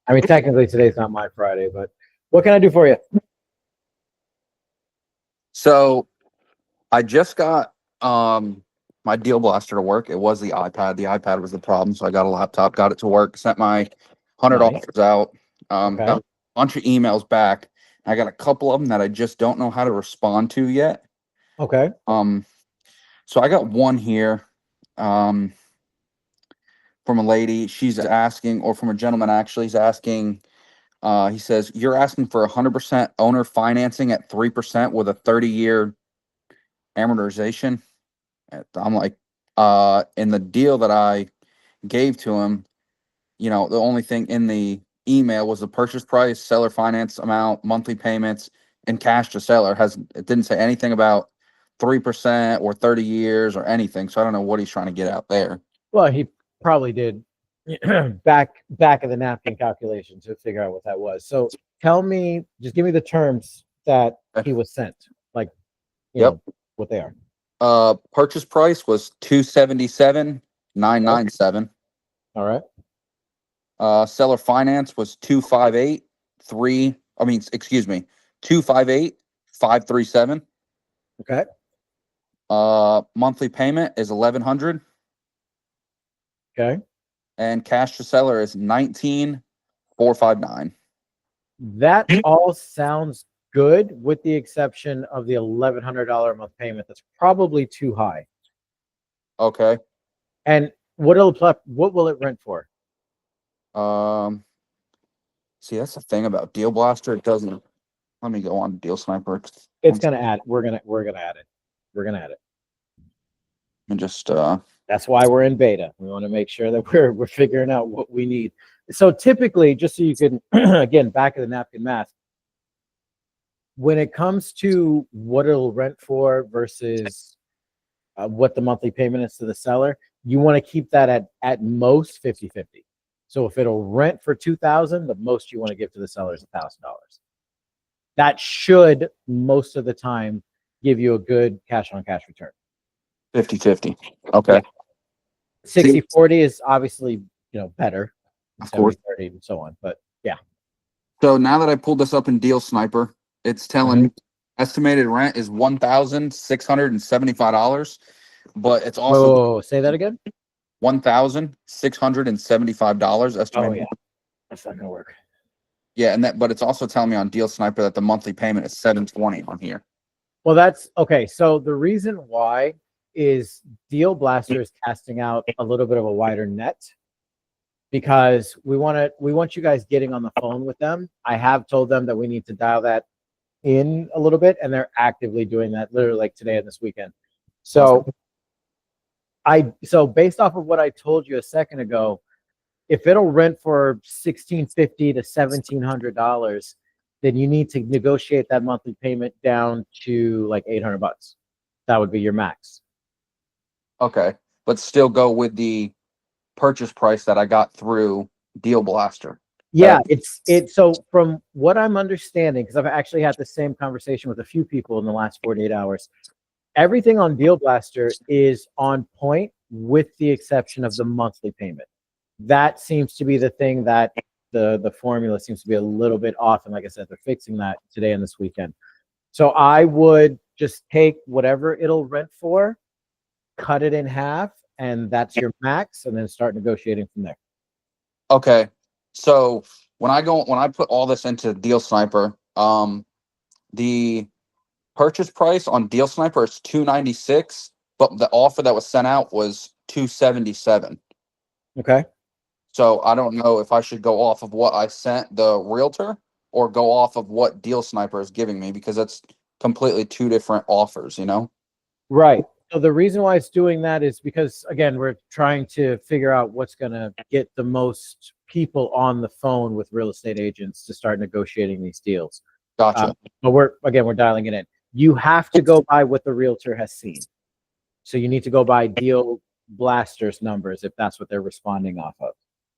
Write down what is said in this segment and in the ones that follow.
I mean, technically today's not my Friday, but what can I do for you? So I just got my Deal Blaster to work. It was the iPad. The iPad was the problem, so I got a laptop, got it to work, sent my 100 Nice. offers out, Okay. got a bunch of emails back. I got a couple of them that I just don't know how to respond to yet. Okay. So I got one here from a lady. She's asking, or from a gentleman actually, he's asking. He says, "You're asking for 100% owner financing at 3% with a 30-year amortization." And I'm like, in the deal that I gave to him, the only thing in the email was the purchase price, seller finance amount, monthly payments, and cash to seller. It didn't say anything about 3% or 30 years or anything. So I don't know what he's trying to get out there. Well, he probably did back of the napkin calculation to figure out what that was. So tell me, just give me the terms that he was sent, like, you know, what they are. Purchase price was $277,997. All right. Seller finance was 258,537. Okay. Monthly payment is $1,100. Okay. And cash to seller is $19,459. That all sounds good, with the exception of the $1,100 a month payment. That's probably too high. Okay. And what will it rent for? See, that's the thing about Deal Blaster. It doesn't. Let me go on Deal Sniper. It's gonna add. We're gonna add it. We're gonna add it. And just That's why we're in beta. We want to make sure that we're figuring out what we need. So typically, just so you can again back of the napkin math, when it comes to what it'll rent for versus what the monthly payment is to the seller, you want to keep that at most 50-50. So if it'll rent for $2,000, the most you want to give to the seller is $1,000. That should most of the time give you a good cash on cash return. 50-50. Okay. 60-40 is obviously, better. Of course. 70-30 and so on. But yeah. So now that I pulled this up in Deal Sniper, it's telling me estimated rent is $1,675, but it's also Whoa, say that again. $1,675 estimated. Oh yeah, that's not gonna work. Yeah, but it's also telling me on Deal Sniper that the monthly payment is $720 on here. Well, that's okay. So the reason why is Deal Blaster is casting out a little bit of a wider net, because we want you guys getting on the phone with them. I have told them that we need to dial that in a little bit, and they're actively doing that literally like today and this weekend. So based off of what I told you a second ago, if it'll rent for $1,650 to $1,700, then you need to negotiate that monthly payment down to like $800. That would be your max. Okay, but still go with the purchase price that I got through Deal Blaster. Yeah, it's so from what I'm understanding, because I've actually had the same conversation with a few people in the last 48 hours. Everything on Deal Blaster is on point, with the exception of the monthly payment. That seems to be the thing that the formula seems to be a little bit off. And like I said, they're fixing that today and this weekend. So I would just take whatever it'll rent for, cut it in half, and that's your max, and then start negotiating from there. Okay. So when I put all this into Deal Sniper, the purchase price on Deal Sniper is $296, but the offer that was sent out was $277. Okay. So I don't know if I should go off of what I sent the realtor or go off of what Deal Sniper is giving me, because that's completely two different offers, Right. So the reason why it's doing that is because, again, we're trying to figure out what's going to get the most people on the phone with real estate agents to start negotiating these deals. Gotcha. But we're dialing it in. You have to go by what the realtor has seen. So you need to go by Deal Blaster's numbers if that's what they're responding off of.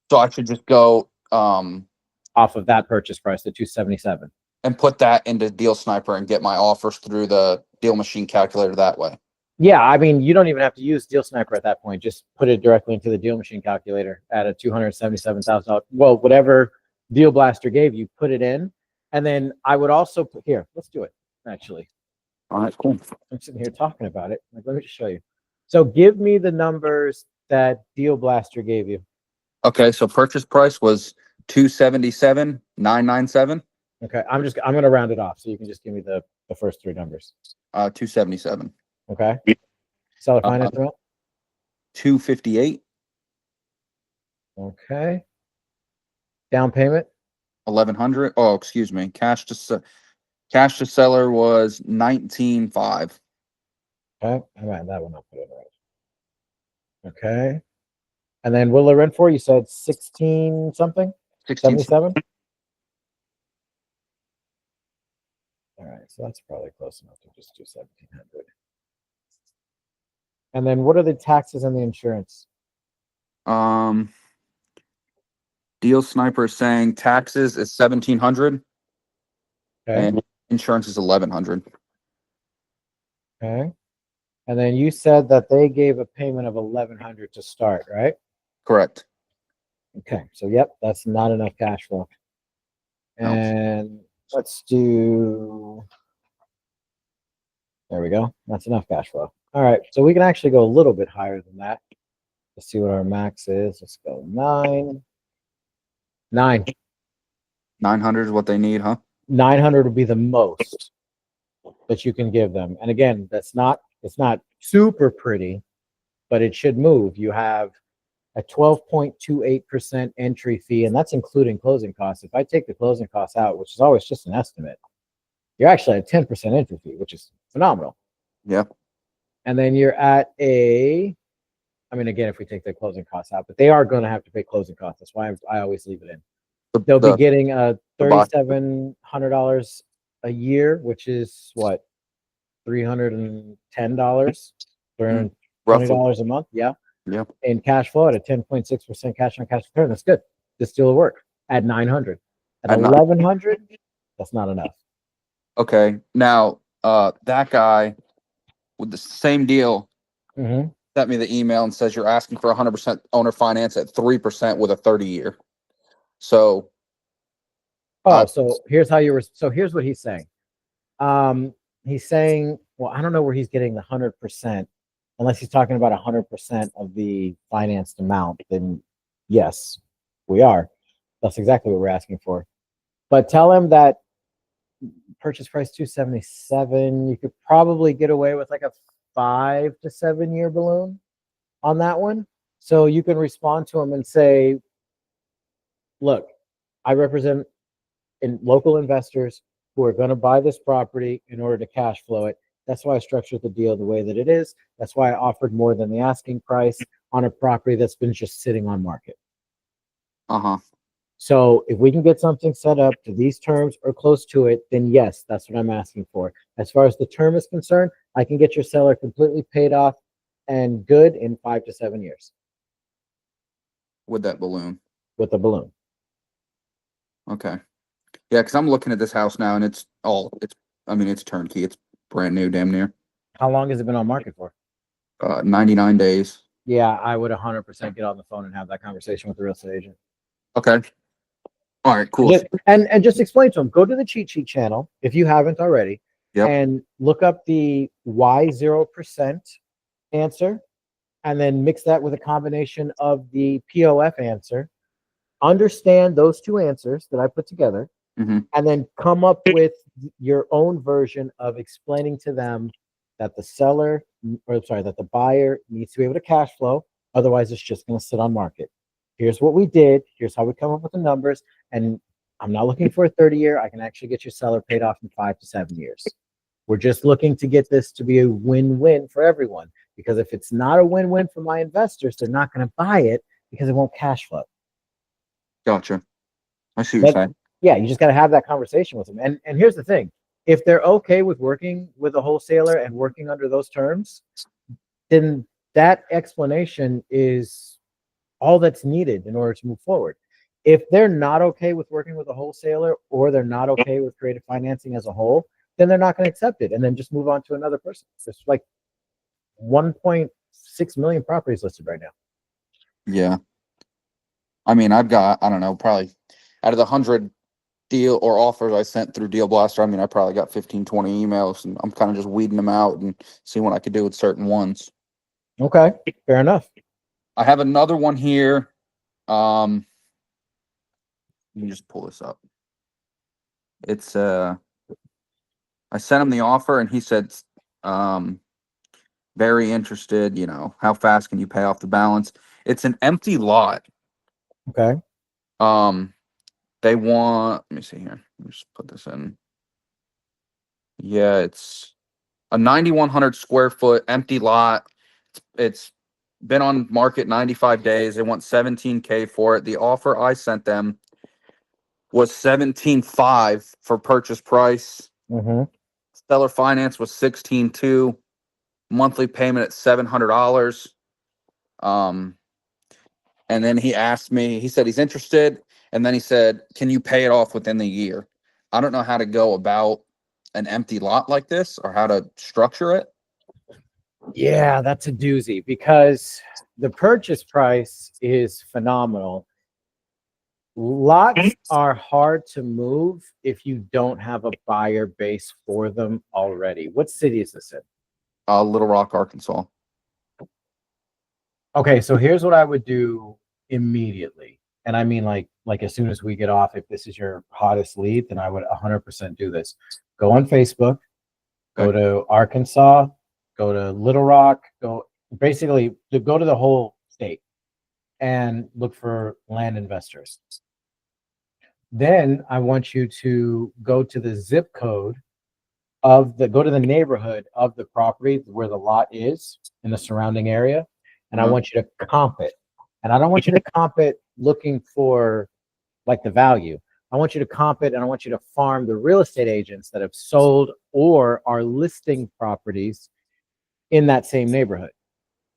So I should just go off of that purchase price, the $277, and put that into Deal Sniper and get my offers through the deal machine calculator that way. Yeah, I mean, you don't even have to use Deal Sniper at that point. Just put it directly into the deal machine calculator at a $277,000. Well, whatever Deal Blaster gave you, put it in, and then I would also put here. Let's do it. Actually, All right, cool. I'm sitting here talking about it. Like, let me just show you. So give me the numbers that Deal Blaster gave you. Okay, so purchase price was 277,997. Okay, I'm gonna round it off so you can just give me the first three numbers. 277. Okay. Seller finance amount. 258. Okay. Down payment. 1,100. Oh, excuse me. Cash to cash to seller was 19,500. Okay, all right, that one I'll put in right. Okay. And then will it rent for? You said 16 something? 16. 77? All right, so that's probably close enough to just do 1,700. And then what are the taxes and the insurance? Deal Sniper is saying taxes is 1,700 Okay. and insurance is 1,100. Okay. And then you said that they gave a payment of 1,100 to start, right? Correct. Okay. So yep, that's not enough cash flow. No. And let's do. There we go. That's enough cash flow. All right. So we can actually go a little bit higher than that. Let's see what our max is. Let's go 9. 900 is what they need, huh? 900 would be the most that you can give them. And again, it's not super pretty, but it should move. You have a 12.28% entry fee, and that's including closing costs. If I take the closing costs out, which is always just an estimate, you're actually at 10% entry fee, which is phenomenal. Yeah. And then you're at I mean, again, if we take the closing costs out, but they are going to have to pay closing costs. That's why I always leave it in. They'll be getting $3,700 a year, which is what, $310, $320 a month. Yeah. Yeah. In cash flow at a 10.6% cash on cash return. That's good. This deal will work at 900. At 1,100, that's not enough. Okay. Now, that guy with the same deal sent me the email and says you're asking for 100% owner finance at 3% with a 30-year. So. So here's how so here's what he's saying. He's saying, well, I don't know where he's getting the 100%, unless he's talking about 100% of the financed amount. Then yes, we are. That's exactly what we're asking for. But tell him that purchase price 277. You could probably get away with like a 5 to 7 year balloon on that one. So you can respond to him and say, look, I represent local investors who are going to buy this property in order to cash flow it. That's why I structured the deal the way that it is. That's why I offered more than the asking price on a property that's been just sitting on market. So if we can get something set up to these terms or close to it, then yes, that's what I'm asking for. As far as the term is concerned, I can get your seller completely paid off and good in 5 to 7 years. With that balloon. With the balloon. Okay. Yeah, because I'm looking at this house now and it's turnkey. It's brand new, damn near. How long has it been on market for? 99 days. Yeah, I would 100% get on the phone and have that conversation with the real estate agent. Okay. All right, cool. And just explain to them, go to the cheat sheet channel if you haven't already, and look up the why 0% answer, and then mix that with a combination of the POF answer. Understand those two answers that I put together, and then come up with your own version of explaining to them that that the buyer needs to be able to cash flow. Otherwise, it's just going to sit on market. Here's what we did. Here's how we come up with the numbers. And I'm not looking for a 30-year. I can actually get your seller paid off in 5 to 7 years. We're just looking to get this to be a win-win for everyone. Because if it's not a win-win for my investors, they're not going to buy it because it won't cash flow. Gotcha. I see what you're saying. Yeah, you just got to have that conversation with them. And here's the thing. If they're okay with working with a wholesaler and working under those terms, then that explanation is all that's needed in order to move forward. If they're not okay with working with a wholesaler, or they're not okay with creative financing as a whole, then they're not going to accept it and then just move on to another person. There's like 1.6 million properties listed right now. Yeah. I mean, I've got, I don't know, probably out of the 100 deal or offers I sent through Deal Blaster, I mean, I probably got 15, 20 emails, and I'm kind of just weeding them out and seeing what I could do with certain ones. Okay, fair enough. I have another one here. Let me just pull this up. It's I sent him the offer and he said very interested, how fast can you pay off the balance? It's an empty lot. Okay. They want, let me see here. Let me just put this in. Yeah, it's a 9,100 square foot empty lot. It's been on market 95 days. They want 17K for it. The offer I sent them was 17.5 for purchase price. Mm-hmm. Seller finance was 16.2. Monthly payment at $700. And then he asked me, he said he's interested. And then he said, can you pay it off within the year? I don't know how to go about an empty lot like this or how to structure it. Yeah, that's a doozy because the purchase price is phenomenal. Lots are hard to move if you don't have a buyer base for them already. What city is this in? Little Rock, Arkansas. Okay, so here's what I would do immediately. And I mean like as soon as we get off, if this is your hottest lead, then I would 100% do this. Go on Facebook, go to Arkansas, go to Little Rock, go to the whole state and look for land investors. Then I want you to go to the zip code go to the neighborhood of the property where the lot is in the surrounding area. And I want you to comp it. And I don't want you to comp it looking for like the value. I want you to comp it and I want you to farm the real estate agents that have sold or are listing properties in that same neighborhood.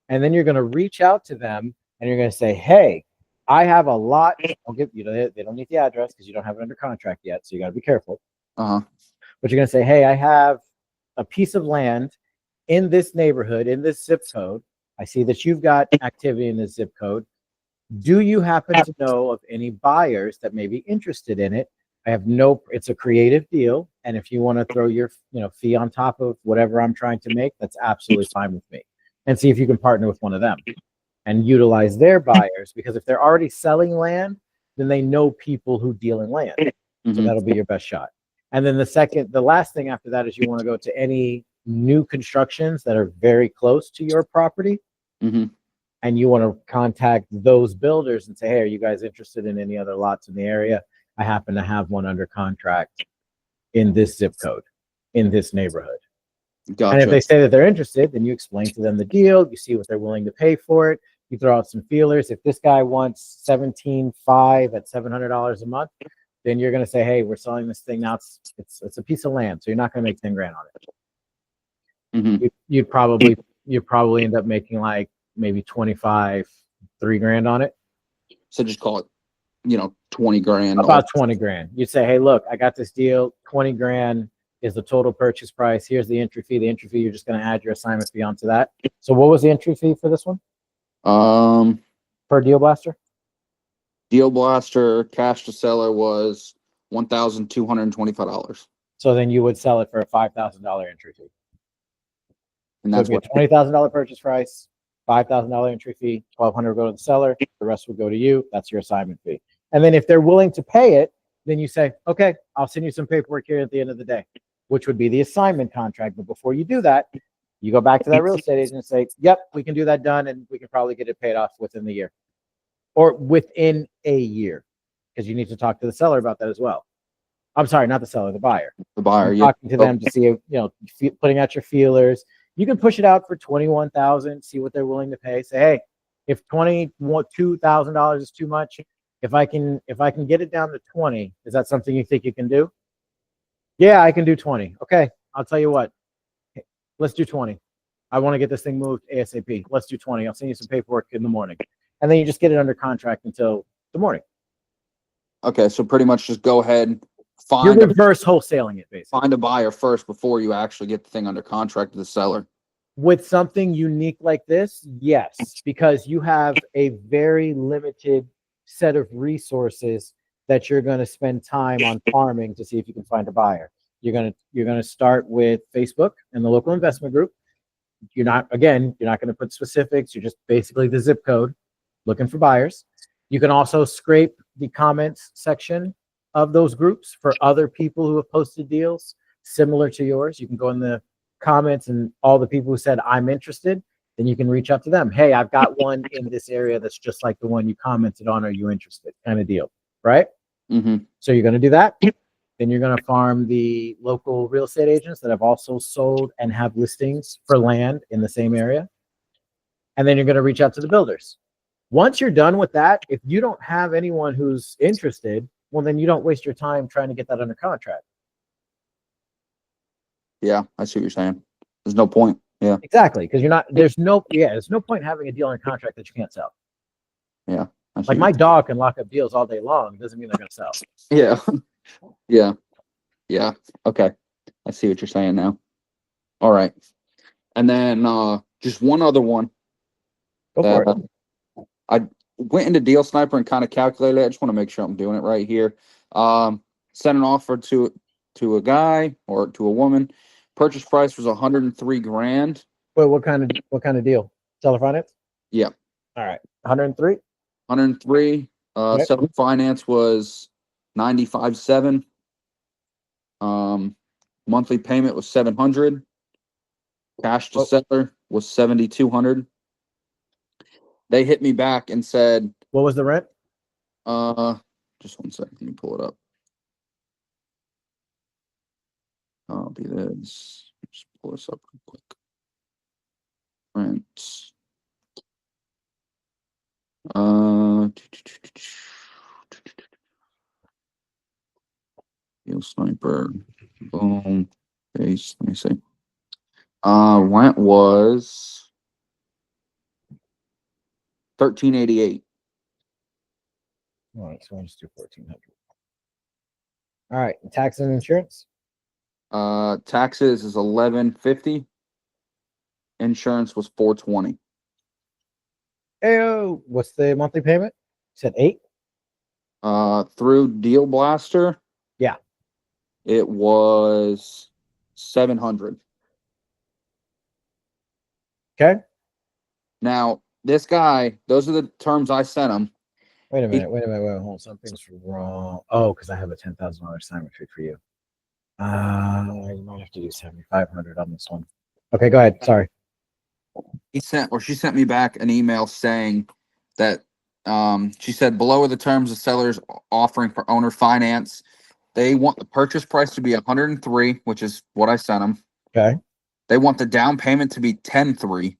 And then you're going to reach out to them and you're going to say, hey, I have a lot. I'll give you, they don't need the address because you don't have it under contract yet. So you got to be careful. But you're going to say, hey, I have a piece of land in this neighborhood, in this zip code. I see that you've got activity in this zip code. Do you happen to know of any buyers that may be interested in it? It's a creative deal. And if you want to throw your, fee on top of whatever I'm trying to make, that's absolutely fine with me. And see if you can partner with one of them and utilize their buyers, because if they're already selling land, then they know people who deal in land. So that'll be your best shot. And then the last thing after that is you want to go to any new constructions that are very close to your property. And you want to contact those builders and say, hey, are you guys interested in any other lots in the area? I happen to have one under contract in this zip code, in this neighborhood. Gotcha. And if they say that they're interested, then you explain to them the deal. You see what they're willing to pay for it. You throw out some feelers. If this guy wants 17.5 at $700 a month, then you're going to say, hey, we're selling this thing now. It's a piece of land. So you're not going to make 10 grand on it. You'd probably end up making like maybe 25, 3 grand on it. So just call it, 20 grand. About 20 grand. You'd say, hey, look, I got this deal. 20 grand is the total purchase price. Here's the entry fee. The entry fee, you're just going to add your assignment fee onto that. So what was the entry fee for this one? Per Deal Blaster? Deal Blaster cash to seller was $1,225. So then you would sell it for a $5,000 entry fee. And that's what $20,000 purchase price, $5,000 entry fee, $1,200 would go to the seller, the rest would go to you. That's your assignment fee. And then if they're willing to pay it, then you say, okay, I'll send you some paperwork here at the end of the day, which would be the assignment contract. But before you do that, you go back to that real estate agent and say, yep, we can do that done, and we can probably get it paid off within the year or within a year, because you need to talk to the seller about that as well. I'm sorry, not the seller, the buyer. The buyer, yeah. Talking to them to see, putting out your feelers. You can push it out for $21,000, see what they're willing to pay. Say, hey, if $22,000 is too much, if I can get it down to 20, is that something you think you can do? Yeah, I can do 20. Okay, I'll tell you what. Let's do 20. I want to get this thing moved ASAP. Let's do 20. I'll send you some paperwork in the morning. And then you just get it under contract until the morning. Okay, so pretty much just go ahead, you're reverse wholesaling it, basically. Find a buyer first before you actually get the thing under contract to the seller. With something unique like this, yes, because you have a very limited set of resources that you're going to spend time on farming to see if you can find a buyer. You're going to start with Facebook and the local investment group. You're not going to put specifics. You're just basically the zip code looking for buyers. You can also scrape the comments section of those groups for other people who have posted deals similar to yours. You can go in the comments and all the people who said, I'm interested, then you can reach out to them. Hey, I've got one in this area that's just like the one you commented on. Are you interested? Kind of deal, right? Mm-hmm. So you're going to do that. Then you're going to farm the local real estate agents that have also sold and have listings for land in the same area. And then you're going to reach out to the builders. Once you're done with that, if you don't have anyone who's interested, well, then you don't waste your time trying to get that under contract. Yeah, I see what you're saying. There's no point. Yeah. Exactly. Because there's no point having a deal under contract that you can't sell. Yeah. Like my dog can lock up deals all day long. It doesn't mean they're going to sell. Yeah. Yeah. Yeah. Okay. I see what you're saying now. All right. And then just one other one. Go for it. I went into Deal Sniper and kind of calculated it. I just want to make sure I'm doing it right here. Sent an offer to a guy or to a woman. Purchase price was $103,000. Wait, what kind of deal? Seller finance? Yeah. All right. 103? 103. Yep. Seller finance was 95.7. Monthly payment was 700. Cash to seller was 7,200. They hit me back and said, what was the rent? Just one second, let me pull it up. I'll do this. Just pull this up real quick. Rent. Deal Sniper. Boom. Paste. Let me see. Rent was $1,388. All right, so we'll just do 1,400. All right, taxes and insurance. Taxes is $1,150. Insurance was $420. Hey, what's the monthly payment? You said 8? Through Deal Blaster. Yeah. It was 700. Okay. Now, this guy, those are the terms I sent him. Wait a minute. Wait, hold on. Something's wrong. Oh, because I have a $10,000 assignment fee for you. You might have to do 7,500 on this one. Okay, go ahead. Sorry. She sent me back an email saying that she said below are the terms of sellers offering for owner finance. They want the purchase price to be 103, which is what I sent them. Okay. They want the down payment to be 10.3.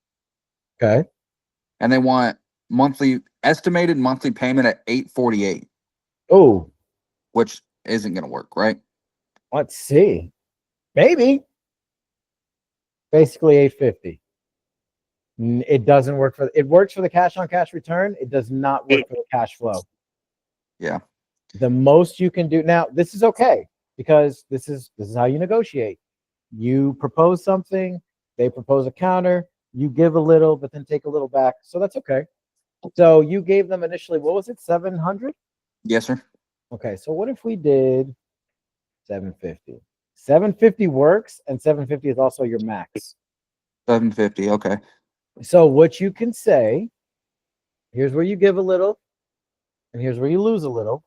Okay. And they want estimated monthly payment at 848. Oh, which isn't going to work, right? let's see. Maybe. Basically 850. It doesn't work it works for the cash on cash return. It does not work for the cash flow. Yeah. The most you can do now, this is okay because this is how you negotiate. You propose something, they propose a counter, you give a little, but then take a little back. So that's okay. So you gave them initially, what was it, 700? Yes, sir. Okay, so what if we did 750? 750 works, and 750 is also your max. 750, okay. So what you can say, here's where you give a little, and here's where you lose a little.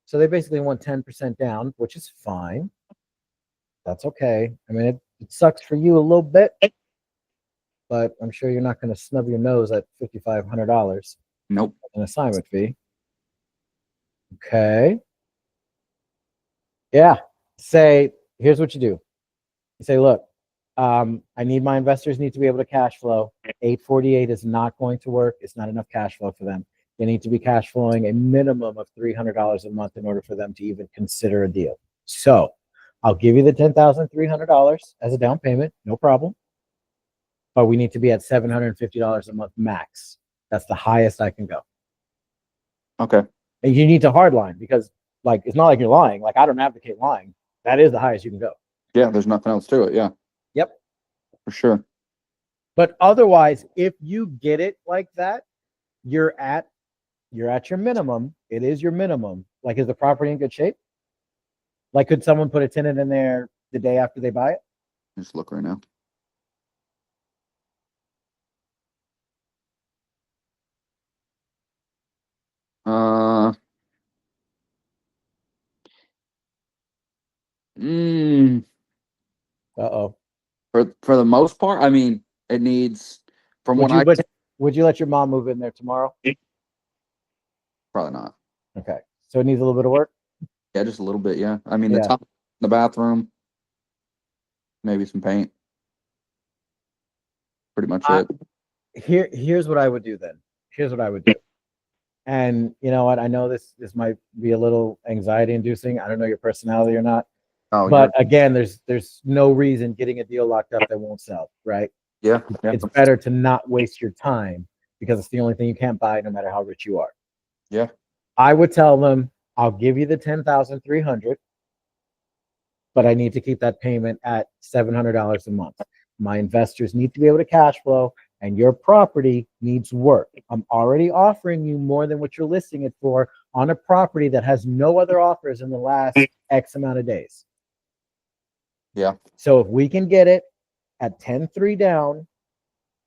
So they basically want 10% down, which is fine. That's okay. I mean, it sucks for you a little bit, but I'm sure you're not going to snub your nose at $5,500. Nope. An assignment fee. Okay. Yeah. Say, here's what you do. You say, look, I need my investors need to be able to cash flow. 848 is not going to work. It's not enough cash flow for them. They need to be cash flowing a minimum of $300 a month in order for them to even consider a deal. So I'll give you the $10,300 as a down payment. No problem. But we need to be at $750 a month max. That's the highest I can go. Okay. And you need to hardline because, like, it's not like you're lying. Like, I don't advocate lying. That is the highest you can go. Yeah, there's nothing else to it. Yeah. Yep. For sure. But otherwise, if you get it like that, you're at You're at your minimum. It is your minimum. Like, is the property in good shape? Like, could someone put a tenant in there the day after they buy it? Just look right now. Uh, mm, Uh-oh. for the most part, I mean, it needs from Would when you, I but would you let your mom move in there tomorrow? probably not. Okay. So it needs a little bit of work? Yeah, just a little bit. Yeah, I mean, the Yeah. top, the bathroom, maybe some paint. Pretty much I, it. here's what I would do then. Here's what I would do. And you know what? I know this might be a little anxiety inducing. I don't know your personality or not. Oh, But again, there's no reason getting a deal locked up that won't sell, right? yeah. It's better to not waste your time because it's the only thing you can't buy no matter how rich you are. Yeah. I would tell them, I'll give you the 10,300, but I need to keep that payment at $700 a month. My investors need to be able to cash flow, and your property needs work. I'm already offering you more than what you're listing it for on a property that has no other offers in the last X amount of days. Yeah. So if we can get it at 10-3 down,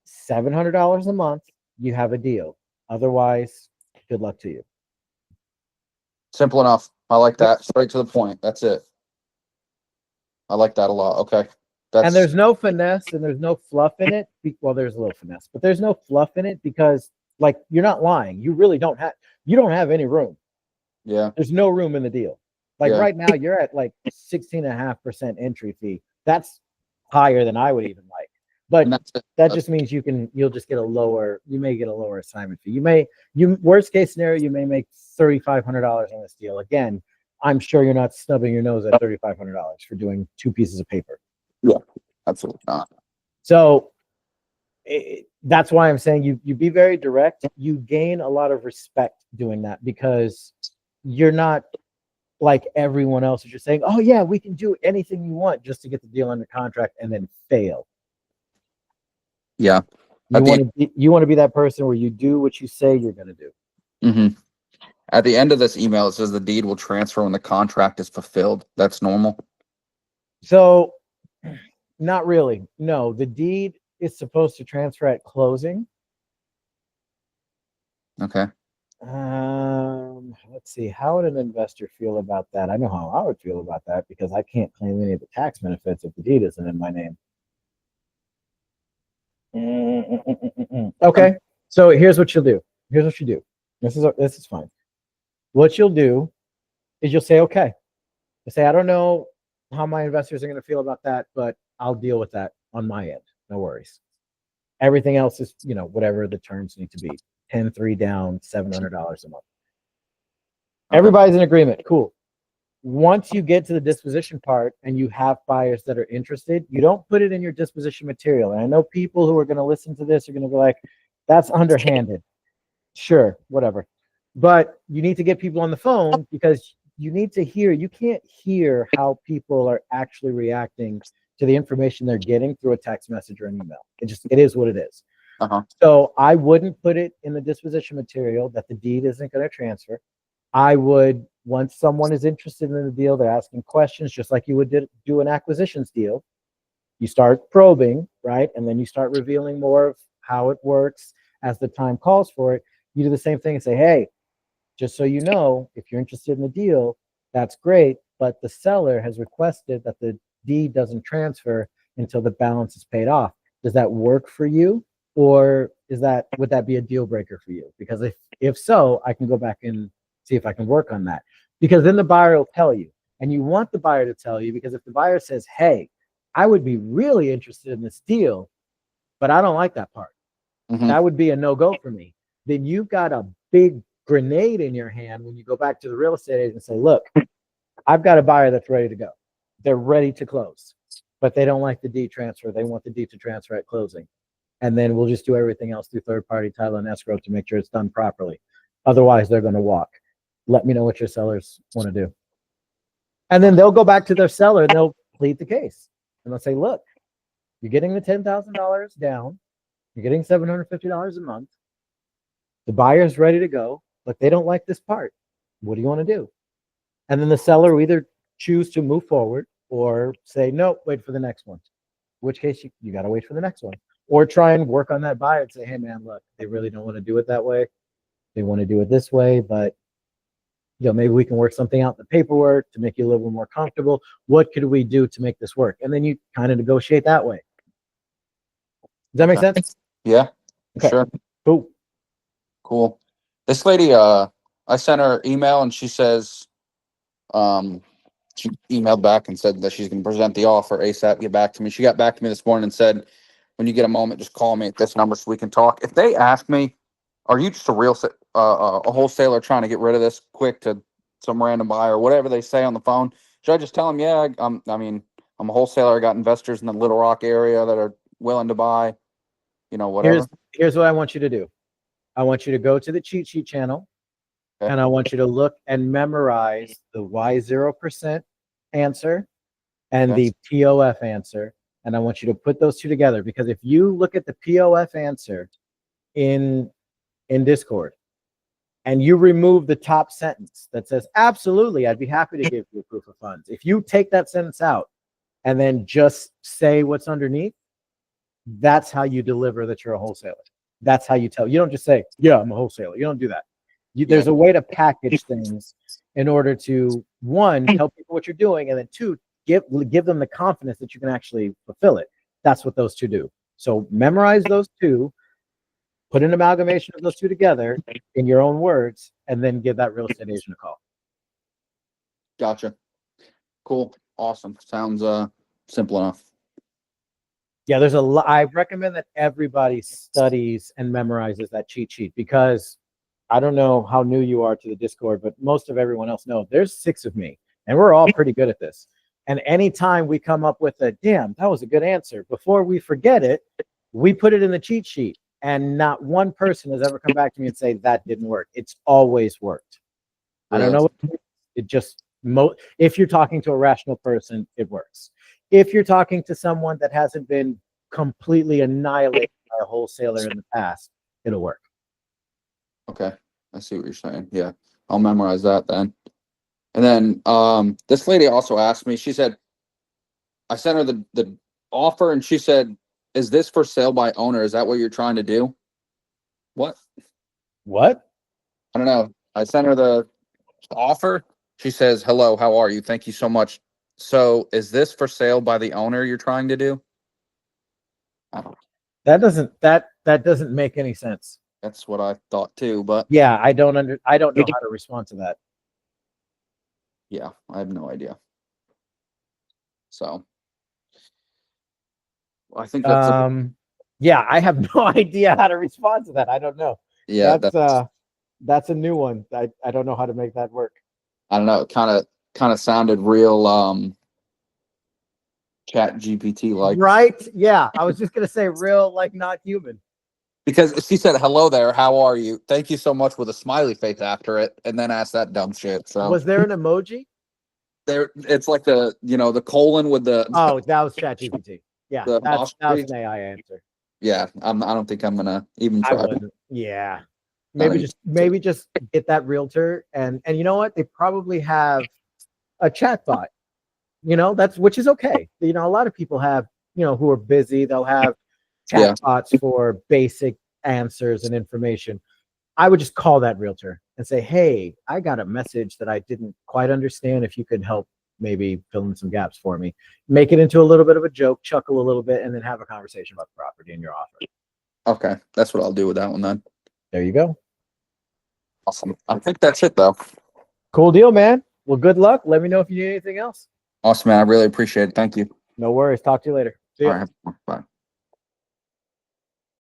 $700 a month, you have a deal. Otherwise, good luck to you. Simple enough. I like that. Straight to the point. That's it. I like that a lot. Okay. And there's no finesse and there's no fluff in it. Well, there's a little finesse, but there's no fluff in it because, like, you're not lying. You really don't have any room. Yeah. There's no room in the deal. Like right now, you're at like 16.5% entry fee. That's higher than I would even like. But that just means you'll just get you may get a lower assignment fee. Worst case scenario, you may make $3,500 on this deal. Again, I'm sure you're not stubbing your nose at $3,500 for doing 2 pieces of paper. Yeah, absolutely not. So that's why I'm saying you be very direct. You gain a lot of respect doing that because you're not like everyone else is just saying, oh yeah, we can do anything you want just to get the deal under contract and then fail. Yeah. You want to be that person where you do what you say you're going to do. Mm-hmm. At the end of this email, it says the deed will transfer when the contract is fulfilled. That's normal. So not really. No, the deed is supposed to transfer at closing. Okay. Let's see. How would an investor feel about that? I know how I would feel about that because I can't claim any of the tax benefits if the deed isn't in my name. Okay. So here's what you'll do. Here's what you do. This is fine. What you'll do is you'll say, okay. You say, I don't know how my investors are going to feel about that, but I'll deal with that on my end. No worries. Everything else is, whatever the terms need to be. 10-3 down, $700 a month. Okay. Everybody's in agreement. Cool. Once you get to the disposition part and you have buyers that are interested, you don't put it in your disposition material. And I know people who are going to listen to this are going to be like, that's underhanded. Sure, whatever. But you need to get people on the phone because you need to hear, you can't hear how people are actually reacting to the information they're getting through a text message or an email. It is what it is. Uh-huh. So I wouldn't put it in the disposition material that the deed isn't going to transfer. I would, once someone is interested in the deal, they're asking questions, just like you would do an acquisitions deal. You start probing, right? And then you start revealing more of how it works as the time calls for it. You do the same thing and say, hey, just so you know, if you're interested in the deal, that's great. But the seller has requested that the deed doesn't transfer until the balance is paid off. Does that work for you? Or would that be a deal breaker for you? Because if so, I can go back and see if I can work on that. Because then the buyer will tell you. And you want the buyer to tell you, because if the buyer says, hey, I would be really interested in this deal, but I don't like that part. Mm-hmm. That would be a no-go for me. Then you've got a big grenade in your hand when you go back to the real estate agent and say, look, I've got a buyer that's ready to go. They're ready to close, but they don't like the deed transfer. They want the deed to transfer at closing. And then we'll just do everything else through third-party title and escrow to make sure it's done properly. Otherwise, they're going to walk. Let me know what your sellers want to do. And then they'll go back to their seller and they'll plead the case. And they'll say, look, you're getting the $10,000 down. You're getting $750 a month. The buyer's ready to go. Look, they don't like this part. What do you want to do? And then the seller will either choose to move forward or say, no, wait for the next one. In which case you got to wait for the next one. Or try and work on that buyer and say, hey, man, look, they really don't want to do it that way. They want to do it this way, but maybe we can work something out in the paperwork to make you a little bit more comfortable. What could we do to make this work? And then you kind of negotiate that way. Does that make sense? Yeah, Okay. sure. Cool. This lady, I sent her email and she says, she emailed back and said that she's going to present the offer ASAP, get back to me. She got back to me this morning and said, when you get a moment, just call me at this number so we can talk. If they ask me, are you just a wholesaler trying to get rid of this quick to some random buyer or whatever they say on the phone? Should I just tell them, yeah, I'm a wholesaler. I got investors in the Little Rock area that are willing to buy, whatever. Here's what I want you to do. I want you to go to the cheat sheet channel, okay, and I want you to look and memorize the Y0% answer and the POF answer. And I want you to put those two together, because if you look at the POF answer in Discord and you remove the top sentence that says, absolutely, I'd be happy to give you a proof of funds. If you take that sentence out and then just say what's underneath, that's how you deliver that you're a wholesaler. That's how you tell. You don't just say, yeah, I'm a wholesaler. You don't do that. There's a way to package things in order to, one, tell people what you're doing, and then two, give them the confidence that you can actually fulfill it. That's what those two do. So memorize those two, put an amalgamation of those two together in your own words, and then give that real estate agent a call. Gotcha. Cool. Awesome. Sounds simple enough. Yeah, there's a lot. I recommend that everybody studies and memorizes that cheat sheet, because I don't know how new you are to the Discord, but most of everyone else knows there's 6 of me, and we're all pretty good at this. And anytime we come up with a, damn, that was a good answer, before we forget it, we put it in the cheat sheet, and not one person has ever come back to me and say that didn't work. It's always worked. Really? I don't know. It just, if you're talking to a rational person, it works. If you're talking to someone that hasn't been completely annihilated by a wholesaler in the past, it'll work. Okay. I see what you're saying. Yeah. I'll memorize that then. And then this lady also asked me, she said, I sent her the offer and she said, is this for sale by owner? Is that what you're trying to do? What? I don't know. I sent her the offer. She says, hello, how are you? Thank you so much. So is this for sale by the owner you're trying to do? That doesn't make any sense. That's what I thought too, but yeah, I don't know how to respond to that. Yeah, I have no idea. So I think that's yeah, I have no idea how to respond to that. I don't know. Yeah, that's a new one. I don't know how to make that work. I don't know. It kind of sounded real Chat GPT like. Right? Yeah, I was just gonna say real, like, not human. Because she said, hello there, how are you? Thank you so much, with a smiley face after it, and then asked that dumb shit. So was there an emoji? There, it's like the the colon with the. Oh, that was Chat GPT. Yeah, that was an AI answer. Yeah, I don't think I'm gonna even try. Yeah, maybe just get that realtor, and you know what? They probably have a chat bot. Which is okay. A lot of people have, who are busy. They'll have chat bots for basic answers and information. I would just call that realtor and say, hey, I got a message that I didn't quite understand. If you could help maybe fill in some gaps for me, make it into a little bit of a joke, chuckle a little bit, and then have a conversation about the property and your offer. Okay. That's what I'll do with that one then. There you go. Awesome. I think that's it though. Cool deal, man. Well, good luck. Let me know if you need anything else. Awesome, man. I really appreciate it. Thank you. No worries. Talk to you later. See ya. All right. Bye.